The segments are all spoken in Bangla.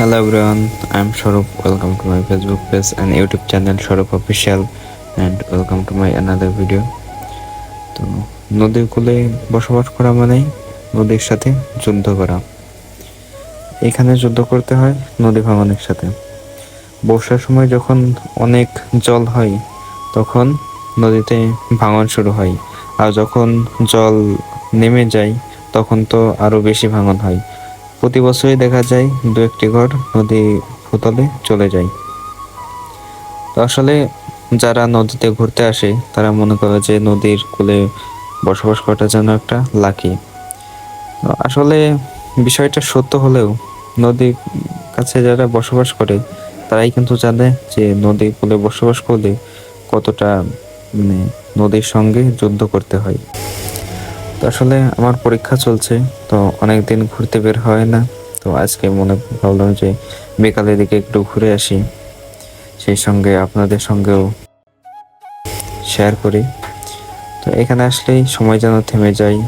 Hello everyone, I'm Sharup. Welcome to my Facebook page and YouTube channel Sharup Official and welcome to my another video. তো নদীর কূলে বসবাস করা মানেই নদীর সাথে যুদ্ধ করা। এখানে যুদ্ধ করতে হয় নদী ভাঙনের সাথে। বর্ষার সময় যখন অনেক জল হয় তখন নদীতে ভাঙন শুরু হয়, আর যখন জল নেমে যায় তখন তো আরো বেশি ভাঙন হয়। প্রতি বছরই দেখা যায় দু একটি ঘর নদী ভূতলে চলে যায়। তো আসলে যারা নদীতে ঘুরতে আসে তারা মনে করে যে নদীর কূলে বসবাস করাটা যেন একটা লাকি। আসলে বিষয়টা সত্য হলেও নদীর কাছে যারা বসবাস করে তারাই কিন্তু জানে যে নদীর কূলে বসবাস করলে কতটা মানে নদীর সঙ্গে যুদ্ধ করতে হয়। তো আসলে আমার পরীক্ষা চলছে, তো অনেক দিন ঘুরতে বের হয় না। তো আজকে ভাবলাম যে বিকালের দিকে একটু ঘুরে আসি, সেই সঙ্গে আপনাদের সঙ্গেও শেয়ার করি। তো এখানে আসলেই সময় যেন থেমে যায়,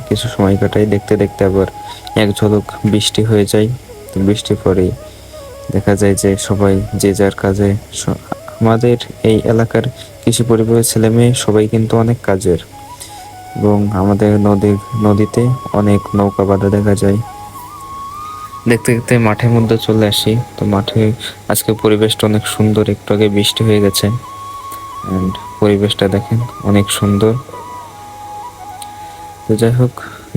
কিছু সময় কাটাই, দেখতে দেখতে আবার এক ঝলক বৃষ্টি হয়ে যায়। তো বৃষ্টি পরেই দেখা যায় যে সবাই যে যার কাজে, আমাদের এই এলাকার কৃষি পরিবারের ছেলে মেয়ে সবাই কিন্তু অনেক কাজের, এবং আমাদের নদীতে অনেক নৌকা বাঁধা দেখা যায়। দেখতে দেখতে মাঠের মধ্যে চলে আসি। তো মাঠে আজকে পরিবেশটা অনেক সুন্দর, একটু আগে বৃষ্টি হয়ে গেছে অ্যান্ড পরিবেশটা দেখেন অনেক সুন্দর। তো যাই হোক,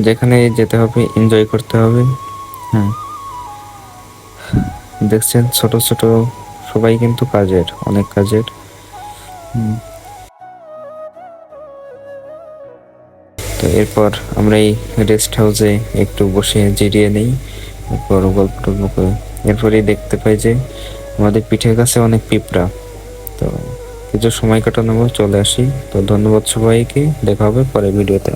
যেখানে যেতে হবে এনজয় করতে হবে। হ্যাঁ, দেখছেন ছোট ছোট সবাই কিন্তু কাজের, অনেক কাজের। তো এরপর আমরা এই রেস্ট হাউসে একটু বসে জিরিয়ে নেই, এরপর গল্প টল্প করে এরপরেই দেখতে পাই যে আমাদের পিঠের কাছে অনেক পিঁপড়া। তো কিছু সময় কাটানোর পর চলে আসি। তো ধন্যবাদ সবাইকে, দেখা হবে পরের ভিডিওতে।